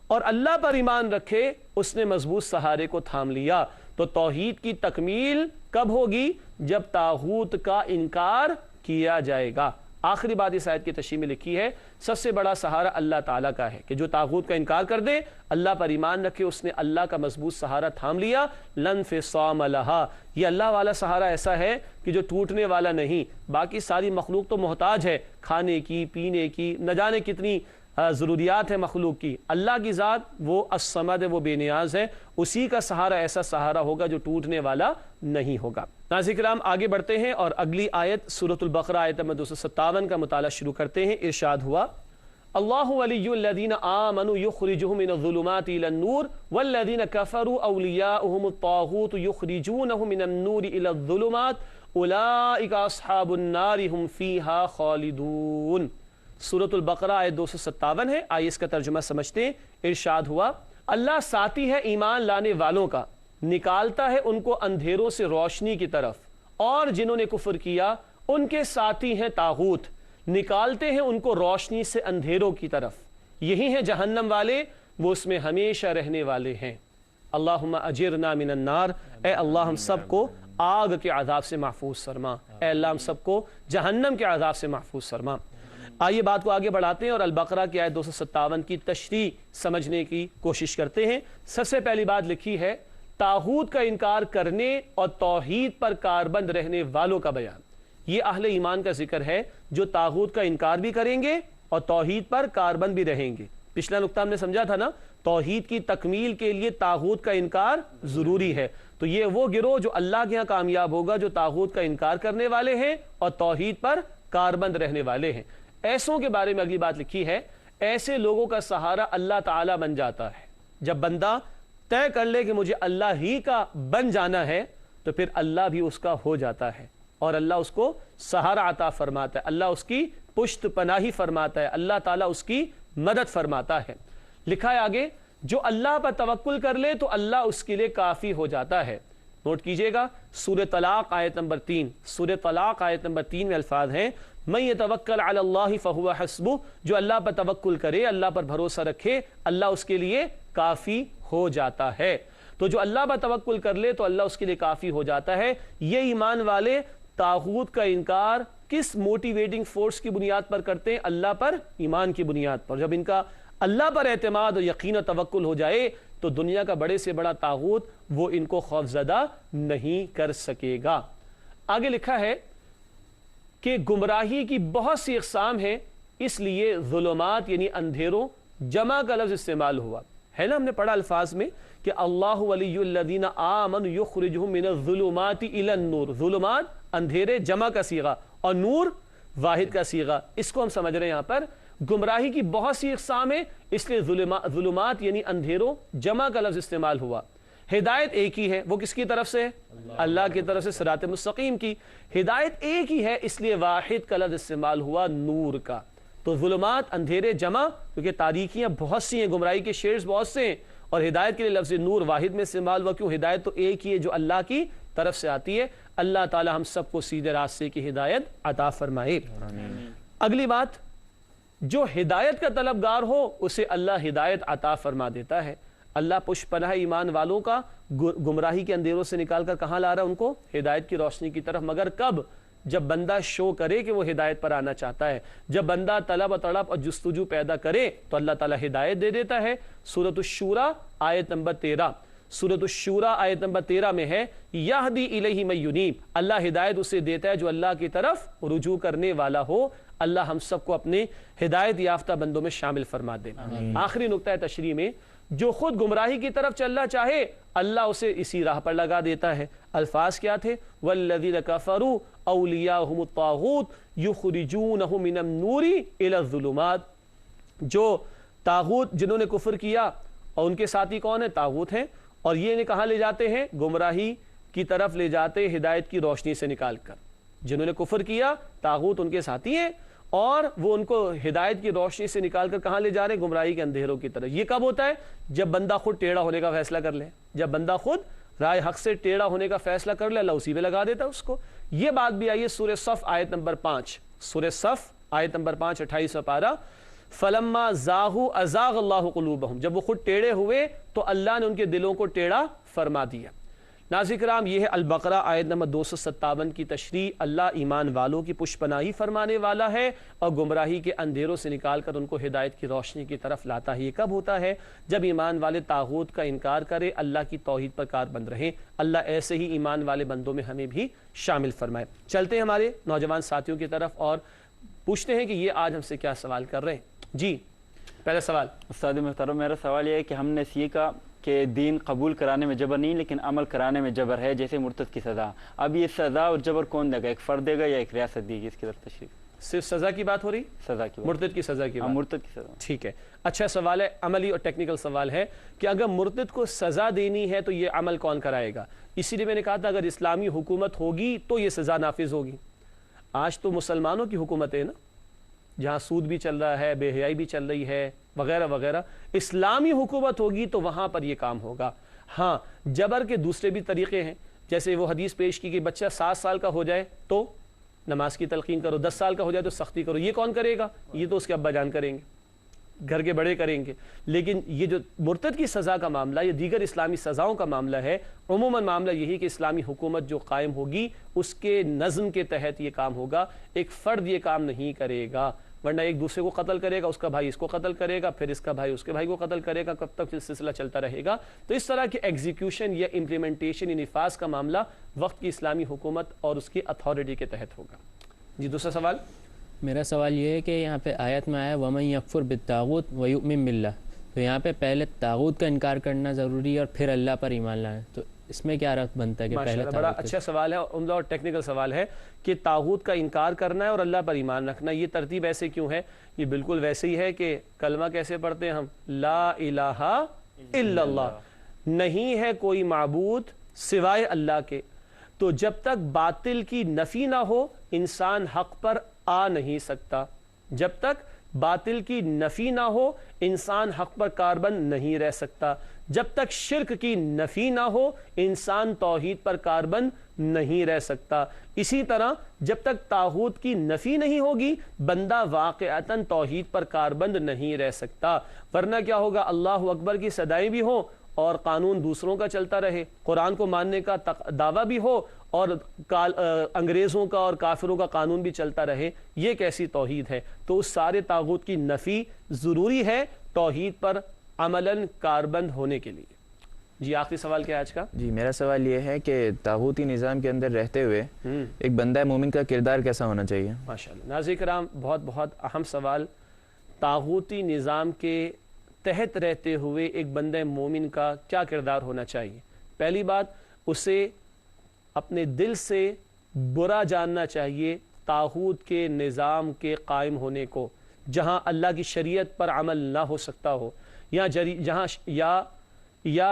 اور اللہ پر ایمان رکھے، اس نے مضبوط سہارے کو تھام لیا۔ تو توحید کی تکمیل کب ہوگی؟ جب طاغوت کا انکار کیا جائے گا۔ آخری بات اس آیت کی تشریح میں لکھی ہے، سب سے بڑا سہارا اللہ تعالیٰ کا ہے کہ جو طاغوت کا انکار کر دے، اللہ پر ایمان رکھے، اس نے اللہ کا مضبوط سہارا تھام لیا۔ لن فصام لہا، یہ اللہ والا سہارا ایسا ہے کہ جو ٹوٹنے والا نہیں۔ باقی ساری مخلوق تو محتاج ہے، کھانے کی، پینے کی، نہ جانے کتنی ضروریات ہے مخلوق کی۔ اللہ کی ذات وہ الصمد ہے، وہ بے نیاز ہے، اسی کا سہارا ایسا سہارا ہوگا جو ٹوٹنے والا نہیں ہوگا۔ ناظرین کرام، آگے بڑھتے ہیں اور اگلی آیت سورۃ البقرہ آیت نمبر 257 کا مطالعہ شروع کرتے ہیں۔ ارشاد ہوا، اللہ ولی الذین آمنوا یخرجهم من الظلمات الى النور والذین کفروا اولیاؤهم الطاغوت یخرجونهم من النور الى الظلمات اولئک اصحاب النار هم فیہا خالدون۔ سورۃ البقرہ آیت 257 ہے، آئیے اس کا ترجمہ سمجھتے ہیں۔ ارشاد ہوا، اللہ ساتھی ہے ایمان لانے والوں کا، نکالتا ہے ان کو اندھیروں سے روشنی کی طرف، اور جنہوں نے کفر کیا ان کے ساتھی ہیں طاغوت، نکالتے ہیں ان کو روشنی سے اندھیروں کی طرف۔ یہی ہیں جہنم والے وہ اس میں ہمیشہ رہنے والے ہیں۔ اللہم اجرنا من النار، اے اللہ ہم سب کو آگ کے عذاب سے محفوظ فرما، اے اللہ ہم سب کو جہنم کے عذاب سے محفوظ فرما۔ آئیے بات کو آگے بڑھاتے ہیں اور البقرہ کی آیت 257 کی تشریح سمجھنے کی کوشش کرتے ہیں۔ سب سے پہلی بات لکھی ہے طاغوت کا انکار کرنے اور توحید پر کاربند رہنے والوں کا بیان۔ یہ اہل ایمان کا ذکر ہے جو طاغوت کا انکار بھی کریں گے اور توحید پر کاربند بھی رہیں گے۔ پچھلا نقطہ ہم نے سمجھا تھا نا، توحید کی تکمیل کے لیے طاغوت کا انکار ضروری ہے، تو یہ وہ گروہ جو اللہ کے ہاں کامیاب ہوگا جو طاغوت کا انکار کرنے والے ہیں اور توحید پر کاربند رہنے والے ہیں۔ ایسوں کے بارے میں اگلی بات لکھی ہے ایسے لوگوں کا سہارا اللہ تعالی بن جاتا ہے۔ جب بندہ طے کر لے کہ مجھے اللہ ہی کا بن جانا ہے تو پھر اللہ بھی اس کا ہو جاتا ہے اور اللہ اس کو سہارا عطا فرماتا ہے، اللہ اس کی پشت پناہی فرماتا ہے، اللہ تعالیٰ اس کی مدد فرماتا ہے۔ لکھا ہے آگے جو اللہ پر توکل کر لے تو اللہ اس کے لیے کافی ہو جاتا ہے۔ نوٹ کیجئے گا سورہ طلاق آیت نمبر 3، سورہ طلاق آیت نمبر 3 میں الفاظ ہیں من یتوکل علی اللہ فہو حسبہ، جو اللہ پر توکل کرے، اللہ پر بھروسہ رکھے، اللہ اس کے لیے کافی ہو جاتا ہے۔ تو جو اللہ پر توکل کر لے تو اللہ اس کے لیے کافی ہو جاتا ہے۔ یہ ایمان والے طاغوت کا انکار کس موٹیویٹنگ فورس کی بنیاد پر کرتے ہیں؟ اللہ پر ایمان کی بنیاد پر۔ جب ان کا اللہ پر اعتماد اور یقین و توکل ہو جائے تو دنیا کا بڑے سے بڑا طاغوت وہ ان کو خوفزدہ نہیں کر سکے گا۔ آگے لکھا ہے کہ گمراہی کی بہت سی اقسام ہیں، اس لیے ظلمات یعنی اندھیروں جمع کا لفظ استعمال ہوا ہے نا، ہم نے پڑھا الفاظ میں کہ اللہ ولی الذین آمنوا یخرجہم من الظلمات الی النور، ظلمات اندھیرے جمع کا صیغہ اور نور واحد کا صیغہ، اس کو ہم سمجھ رہے ہیں یہاں پر گمراہی کی بہت سی اقسام ہیں، اس لیے ظلمات یعنی اندھیروں جمع کا لفظ استعمال ہوا۔ ہدایت ایک ہی ہے، وہ کس کی طرف سے؟ اللہ کی طرف سے، صراط مستقیم کی۔ ہدایت ایک ہی ہے اس لیے واحد کا لفظ استعمال ہوا نور کا۔ تو ظلمات اندھیرے جمع، کیونکہ تاریکیاں بہت سی ہیں، گمراہی کے شیئرز بہت سے ہیں، اور ہدایت کے لیے لفظ نور واحد میں استعمال ہوا، کیوں؟ ہدایت تو ایک ہی ہے جو اللہ کی طرف سے آتی ہے۔ اللہ تعالی ہم سب کو سیدھے راستے کی ہدایت عطا فرمائے۔ اگلی بات، جو ہدایت کا طلبگار ہو اسے اللہ ہدایت عطا فرما دیتا ہے۔ اللہ پشت پناہ ایمان والوں کا گمراہی کے اندھیروں سے نکال کر کہاں لا رہا ہے؟ ان کو ہدایت کی روشنی کی طرف، مگر کب؟ جب بندہ شو کرے کہ وہ ہدایت پر آنا چاہتا ہے، جب بندہ طلب و طلب اور جستجو پیدا کرے تو اللہ تعالیٰ ہدایت دے دیتا ہے۔ سورۃ الشورى آیت نمبر 13، سورۃ الشورى آیت نمبر 13 میں ہے یہدی الیہ من ینیب، اللہ ہدایت اسے دیتا ہے جو اللہ کی طرف رجوع کرنے والا ہو۔ اللہ ہم سب کو اپنے ہدایت یافتہ بندوں میں شامل فرما دے۔ آخری نقطہ تشریح میں، جو خود گمراہی کی طرف چلنا چاہے اللہ اسے اسی راہ پر لگا دیتا ہے۔ الفاظ کیا تھے؟ والذین کفروا اولیاءہم الطاغوت یخرجونہم من النور الی الظلمات، جو طاغوت جنہوں نے کفر کیا اور ان کے ساتھی کون ہیں؟ طاغوت ہیں، اور یہ انہیں کہاں لے جاتے ہیں؟ گمراہی کی طرف لے جاتے ہیں ہدایت کی روشنی سے نکال کر۔ جنہوں نے کفر کیا طاغوت ان کے ساتھی ہیں اور وہ ان کو ہدایت کی روشنی سے نکال کر کہاں لے جا رہے ہیں؟ گمراہی کے اندھیروں کی طرف۔ یہ کب ہوتا ہے؟ جب بندہ خود ٹیڑھا ہونے کا فیصلہ کر لے، جب بندہ خود رائے حق سے ٹیڑھا ہونے کا فیصلہ کر لے اللہ اسی پہ لگا دیتا ہے اس کو۔ یہ بات بھی آئیے سورہ صف آیت نمبر 5، سورہ صف آیت نمبر 5 28واں پارہ، فلما زاغوا ازاغ اللہ قلوبہم، جب وہ خود ٹیڑھے ہوئے تو اللہ نے ان کے دلوں کو ٹیڑھا فرما دیا۔ ناظرین کرام، یہ ہے البقرہ آیت نمبر 257 کی تشریح۔ اللہ ایمان والوں کی پشت پناہی فرمانے والا ہے اور گمراہی کے اندھیروں سے نکال کر ان کو ہدایت کی روشنی کی طرف لاتا ہے۔ یہ کب ہوتا ہے؟ جب ایمان والے طاغوت کا انکار کرے، اللہ کی توحید پر کاربند رہیں۔ اللہ ایسے ہی ایمان والے بندوں میں ہمیں بھی شامل فرمائے۔ چلتے ہیں ہمارے نوجوان ساتھیوں کی طرف اور پوچھتے ہیں کہ یہ آج ہم سے کیا سوال کر رہے ہیں۔ جی پہلا سوال۔ استاد محترم، میرا سوال یہ ہے کہ ہم نے سیکھا کہ دین قبول کرانے میں جبر نہیں لیکن عمل کرانے میں جبر ہے، جیسے مرتد کی سزا۔ اب یہ سزا اور جبر کون دے گا؟ ایک فرد دے گا یا ایک ریاست دے گی؟ اس کی طرف تشریح۔ صرف سزا کی بات ہو رہی؟ سزا کی بات، مرتد کی سزا کی بات۔ مرتد کی سزا، ٹھیک ہے، اچھا سوال ہے، عملی اور ٹیکنیکل سوال ہے کہ اگر مرتد کو سزا دینی ہے تو یہ عمل کون کرائے گا؟ اسی لیے میں نے کہا تھا اگر اسلامی حکومت ہوگی تو یہ سزا نافذ ہوگی۔ آج تو مسلمانوں کی حکومت ہے نا، جہاں سود بھی چل رہا ہے، بے حیائی بھی چل رہی ہے وغیرہ وغیرہ۔ اسلامی حکومت ہوگی تو وہاں پر یہ کام ہوگا۔ ہاں، جبر کے دوسرے بھی طریقے ہیں، جیسے وہ حدیث پیش کی کہ بچہ 7 سال کا ہو جائے تو نماز کی تلقین کرو، 10 سال کا ہو جائے تو سختی کرو۔ یہ کون کرے گا؟ یہ تو اس کے ابا جان کریں گے۔ گھر کے بڑے کریں گے. لیکن یہ جو مرتد کی سزا کا معاملہ، یہ دیگر اسلامی سزاؤں کا معاملہ ہے، عموماً معاملہ یہی کہ اسلامی حکومت جو قائم ہوگی اس کے نظم کے تحت یہ کام ہوگا. ایک فرد یہ کام نہیں کرے گا، ورنہ ایک دوسرے کو قتل کرے گا، اس کا بھائی اس کو قتل کرے گا، پھر اس کا بھائی اس کے بھائی کو قتل کرے گا، کب تک سلسلہ چلتا رہے گا. تو اس طرح کی ایگزیکیوشن یا امپلیمنٹیشن یا نفاذ کا معاملہ وقت کی اسلامی حکومت اور اس کی اتھارٹی کے تحت ہوگا. جی دوسرا سوال. میرا سوال یہ ہے کہ یہاں پہ آیت میں آیا وَمَن يَكْفُرْ بِالطَّاغُوتِ وَيُؤْمِن بِاللَّهِ، تو یہاں پہ پہلے طاغوت کا انکار کرنا ضروری ہے اور پھر اللہ پر ایمان لانا، تو اس میں کیا ربط بنتا ہے کہ پہلے بڑا اچھا سوال ہے، عمدہ اور ٹیکنیکل سوال ہے کہ طاغوت کا انکار کرنا ہے اور اللہ پر ایمان رکھنا، یہ ترتیب ایسے کیوں ہے؟ یہ بالکل ویسے ہی ہے کہ کلمہ کیسے پڑھتے ہیں ہم، لا الہ الا اللہ، نہیں ہے کوئی معبود سوائے اللہ کے. تو جب تک باطل کی نفی نہ ہو انسان حق پر آ نہیں سکتا. جب تک باطل کی نفی نہ ہو انسان حق پر کاربند نہیں رہ سکتا. جب تک شرک کی نفی نہ ہو انسان توحید پر کاربند نہیں رہ سکتا. اسی طرح جب تک طاغوت کی نفی نہیں ہوگی بندہ واقعتاً توحید پر کاربند نہیں رہ سکتا. ورنہ کیا ہوگا، اللہ اکبر کی صدائیں بھی ہوں اور قانون دوسروں کا چلتا رہے، قرآن کو ماننے کا دعویٰ بھی ہو اور انگریزوں کا اور کافروں کا قانون بھی چلتا رہے. یہ کیسی توحید ہے؟ تو اس سارے طاغوت کی نفی ضروری ہے توحید پر عملاً کاربند ہونے کے لیے. جی آخری سوال کیا ہے آج کا؟ جی میرا سوال یہ ہے کہ طاغوتی نظام کے اندر رہتے ہوئے ایک بندہ مومن کا کردار کیسا ہونا چاہیے؟ ماشاءاللہ. ناظرین کرام، بہت بہت اہم سوال. طاغوتی نظام کے تحت رہتے ہوئے ایک بندہ مومن کا کیا کردار ہونا چاہیے؟ پہلی بات، اسے اپنے دل سے برا جاننا چاہیے طاغوت کے نظام کے قائم ہونے کو، جہاں اللہ کی شریعت پر عمل نہ ہو سکتا ہو، یا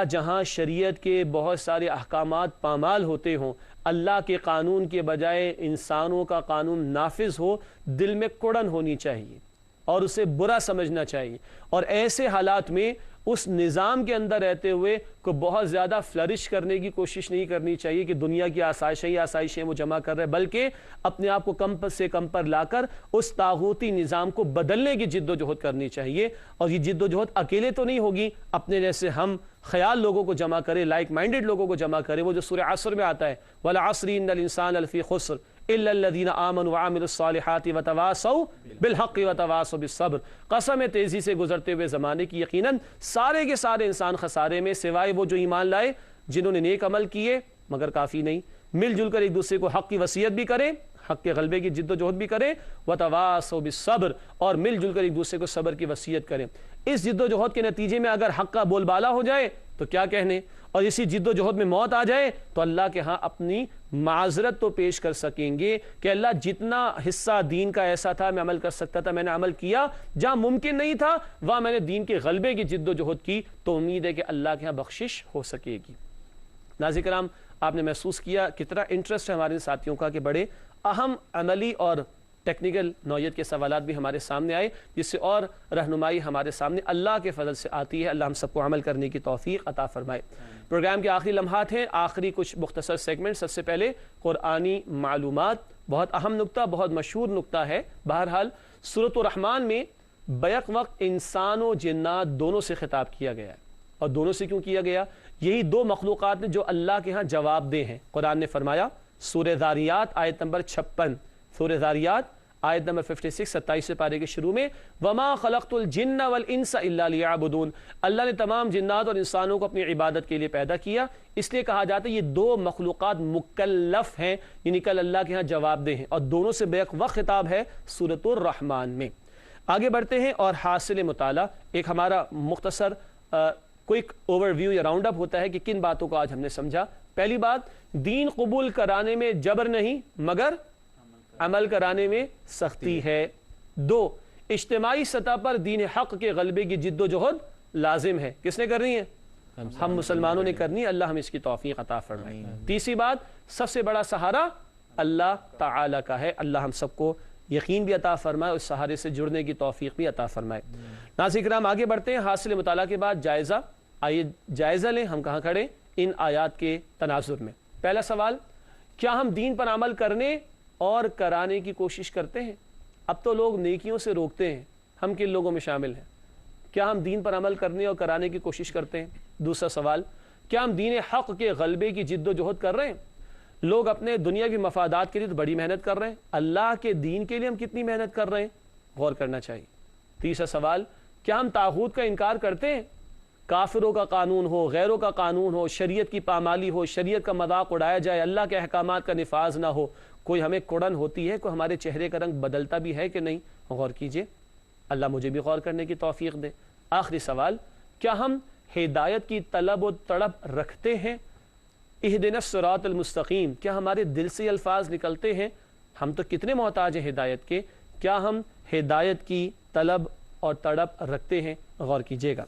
جہاں شریعت کے بہت سارے احکامات پامال ہوتے ہوں، اللہ کے قانون کے بجائے انسانوں کا قانون نافذ ہو. دل میں کڑن ہونی چاہیے اور اسے برا سمجھنا چاہیے. اور ایسے حالات میں اس نظام کے اندر رہتے ہوئے کو بہت زیادہ فلرش کرنے کی کوشش نہیں کرنی چاہیے کہ دنیا کی آسائشیں وہ جمع کر رہے، بلکہ اپنے آپ کو کم سے کم پر لا کر اس طاغوتی نظام کو بدلنے کی جد و جہد کرنی چاہیے. اور یہ جد و جہد اکیلے تو نہیں ہوگی، اپنے جیسے ہم خیال لوگوں کو جمع کرے، لائک مائنڈڈ لوگوں کو جمع کرے. وہ جو سورہ عصر میں آتا ہے وَالْعَصْرِ إِنَّ الْإِنسَانَ لَفِي خُسْرٍ إِلَّا الَّذِينَ آمَنُوا وَعَمِلُوا الصَّالِحَاتِ وَتَوَاصَوْا بِالْحَقِّ وَتَوَاصَوْا بِالصَّبْرِ. قسم ہے تیزی سے گزرتے ہوئے زمانے کی، یقیناً سارے کے سارے انسان خسارے میں سوائے وہ جو ایمان لائے، جنہوں نے نیک عمل کیے. مگر کافی نہیں، مل جل کر ایک دوسرے کو حق کی وصیت بھی کریں، حق کے غلبے کی جد و جہد بھی کریں، وَتَوَاصَوْا بِالصَّبْرِ، اور مل جل کر ایک دوسرے کو صبر کی وصیت کریں. اس جد و جہد کے نتیجے میں اگر حق کا بول بالا ہو جائے تو کیا کہنے، اور اسی جد و جہد میں موت آ جائے تو اللہ کے ہاں اپنی معذرت تو پیش کر سکیں گے کہ اللہ جتنا حصہ دین کا ایسا تھا میں عمل کر سکتا تھا میں نے عمل کیا، جہاں ممکن نہیں تھا وہاں میں نے دین کے غلبے کی جد و جہد کی، تو امید ہے کہ اللہ کے ہاں بخشش ہو سکے گی. ناظرین کرام، آپ نے محسوس کیا کتنا انٹرسٹ ہے ہمارے ساتھیوں کا کہ بڑے اہم عملی اور ٹیکنیکل نوعیت کے سوالات بھی ہمارے سامنے آئے، جس سے اور رہنمائی ہمارے سامنے اللہ کے فضل سے آتی ہے. اللہ ہم سب کو عمل کرنے کی توفیق عطا فرمائے. پروگرام کے آخری لمحات ہیں، آخری کچھ مختصر سیگمنٹ. سب سے پہلے قرآنی معلومات، بہت اہم نقطہ، بہت مشہور نقطہ ہے. بہرحال سورۃ الرحمن میں بیک وقت انسان و جنات دونوں سے خطاب کیا گیا ہے. اور دونوں سے کیوں کیا گیا؟ یہی دو مخلوقات ہیں جو اللہ کے ہاں جواب دہ ہیں. قرآن نے فرمایا سورہ ذاریات آیت نمبر 56، سورہ ذاریات آیت نمبر 56 27 پارے کے شروع میں وَمَا خَلَقْتُ الْجِنَّ وَالْإِنسَ إِلَّا لِيَعْبُدُونَ، اللہ نے تمام جنات اور انسانوں کو اپنی عبادت کے لیے پیدا کیا. اس لیے کہا جاتا ہے یہ دو مخلوقات مکلف ہیں، یعنی کل اللہ کے ہاں جواب دہ ہیں. اور دونوں سے بیک وقت خطاب ہے سورۃ الرحمن میں. آگے بڑھتے ہیں اور حاصل مطالعہ، ایک ہمارا مختصر کوئک اوور ویو یا راؤنڈ اپ ہوتا ہے کہ کن باتوں کو آج ہم نے سمجھا. پہلی بات، دین قبول کرانے میں جبر نہیں مگر عمل کرانے میں سختی ہے. دو، اجتماعی سطح پر دین حق کے غلبے کی جد و جہد لازم ہے. کس نے کرنی ہے؟ ہم مسلمانوں نے کرنی ہے. اللہ ہم اس کی توفیق عطا فرمائے. تیسری بات، سب سے بڑا سہارا اللہ تعالی کا ہے. اللہ ہم سب کو یقین بھی عطا فرمائے، اس سہارے سے جڑنے کی توفیق بھی عطا فرمائے. ناظرین کرام، آگے بڑھتے ہیں حاصل مطالعہ کے بعد جائزہ. آئیے جائزہ لیں ہم کہاں کھڑے ان آیات کے تناظر میں. پہلا سوال، کیا ہم دین پر عمل کرنے اور کرانے کی کوشش کرتے ہیں؟ اب تو لوگ نیکیوں سے روکتے ہیں، ہم کن لوگوں میں شامل ہیں؟ کیا ہم دین پر عمل کرنے اور کرانے کی کوشش کرتے ہیں؟ دوسرا سوال، کیا ہم دین حق کے غلبے کی جد و جہد کر رہے ہیں؟ لوگ اپنے دنیا کی مفادات کے لیے تو بڑی محنت کر رہے ہیں، اللہ کے دین کے لیے ہم کتنی محنت کر رہے ہیں؟ غور کرنا چاہیے۔ تیسرا سوال، کیا ہم طاغوت کا انکار کرتے ہیں؟ کافروں کا قانون ہو، غیروں کا قانون ہو، شریعت کی پامالی ہو، شریعت کا مذاق اڑایا جائے، اللہ کے احکامات کا نفاذ نہ ہو، کوئی ہمیں کڑن ہوتی ہے، کوئی ہمارے چہرے کا رنگ بدلتا بھی ہے کہ نہیں؟ غور کیجئے، اللہ مجھے بھی غور کرنے کی توفیق دے۔ آخری سوال، کیا ہم ہدایت کی طلب و تڑپ رکھتے ہیں؟ اہدنا الصراط المستقیم، کیا ہمارے دل سے الفاظ نکلتے ہیں؟ ہم تو کتنے محتاج ہیں ہدایت کے، کیا ہم ہدایت کی طلب اور تڑپ رکھتے ہیں؟ غور کیجئے گا۔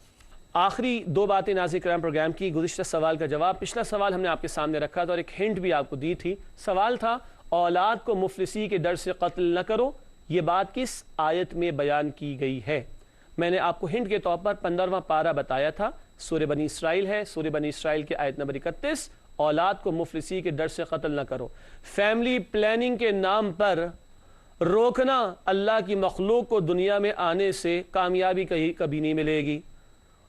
آخری دو باتیں ناظرین کرام پروگرام کی، گزشتہ سوال کا جواب، پچھلا سوال ہم نے آپ کے سامنے رکھا تھا اور ایک ہنٹ بھی آپ کو دی تھی۔ سوال تھا اولاد کو مفلسی کے ڈر سے قتل نہ کرو، یہ بات کس آیت میں بیان کی گئی ہے؟ میں نے آپ کو ہنٹ کے طور پر 15واں پارہ بتایا تھا، سورہ بنی اسرائیل ہے، سورہ بنی اسرائیل کی آیت نمبر 31، اولاد کو مفلسی کے ڈر سے قتل نہ کرو۔ فیملی پلاننگ کے نام پر روکنا اللہ کی مخلوق کو دنیا میں آنے سے کامیابی کبھی نہیں ملے گی،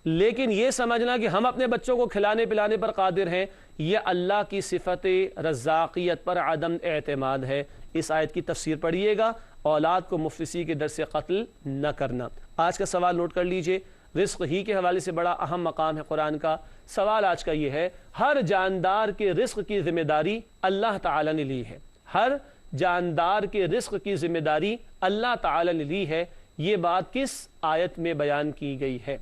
لیکن یہ سمجھنا کہ ہم اپنے بچوں کو کھلانے پلانے پر قادر ہیں، یہ اللہ کی صفت رزاقیت پر عدم اعتماد ہے۔ اس آیت کی تفسیر پڑھیے گا، اولاد کو مفلسی کے ڈر سے قتل نہ کرنا۔ آج کا سوال نوٹ کر لیجئے، رزق ہی کے حوالے سے بڑا اہم مقام ہے قرآن کا۔ سوال آج کا یہ ہے، ہر جاندار کے رزق کی ذمہ داری اللہ تعالی نے لی ہے، ہر جاندار کے رزق کی ذمہ داری اللہ تعالی نے لی ہے، یہ بات کس آیت میں بیان کی گئی ہے؟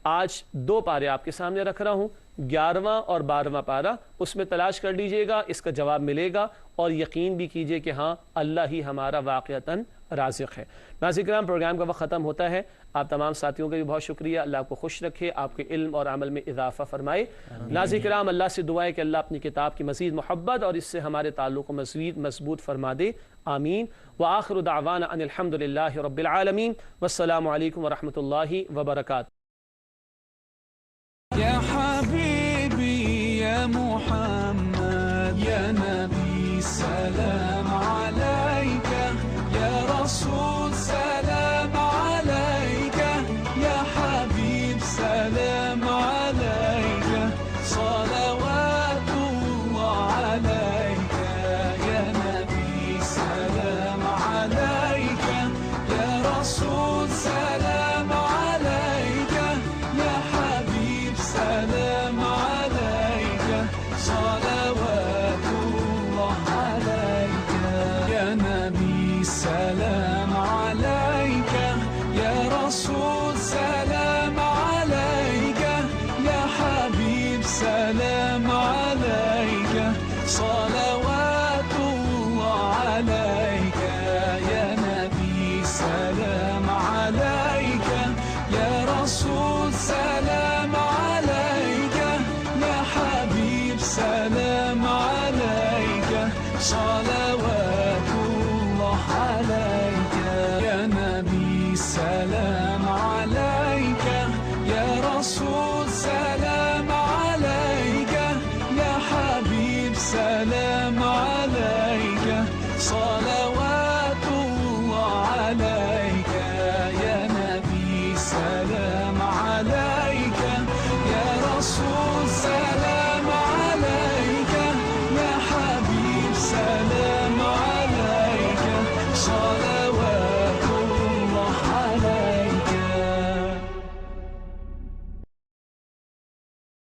آج دو پارے آپ کے سامنے رکھ رہا ہوں، 11واں اور 12واں پارہ، اس میں تلاش کر لیجئے گا، اس کا جواب ملے گا، اور یقین بھی کیجئے کہ ہاں اللہ ہی ہمارا واقعتاً رازق ہے۔ ناظرین کرام، پروگرام کا وقت ختم ہوتا ہے، آپ تمام ساتھیوں کا بھی بہت شکریہ، اللہ آپ کو خوش رکھے، آپ کے علم اور عمل میں اضافہ فرمائے۔ ناظرین کرام، اللہ سے دعا ہے کہ اللہ اپنی کتاب کی مزید محبت اور اس سے ہمارے تعلق کو مزید مضبوط فرما دے، آمین۔ وآخر دعوانا ان الحمد للہ رب العالمین، والسلام علیکم ورحمۃ اللہ وبرکاتہ۔ يا حبيبي يا محمد يا نبي سلام عليك يا رسول سلام عليك يا حبيب سلام عليك صلوات الله عليك يا نبي سلام عليك يا رسول سلام عليك يا حبيب سلام عليك صلوات الله عليك يا نبي سلام عليك يا رسول سلام عليك يا حبيب سلام عليك صلوات الله عليك يا نبي سلام عليك يا رسول سلام عليك يا حبيب سلام عليك صلوات الله عليك يا نبي سلام عليك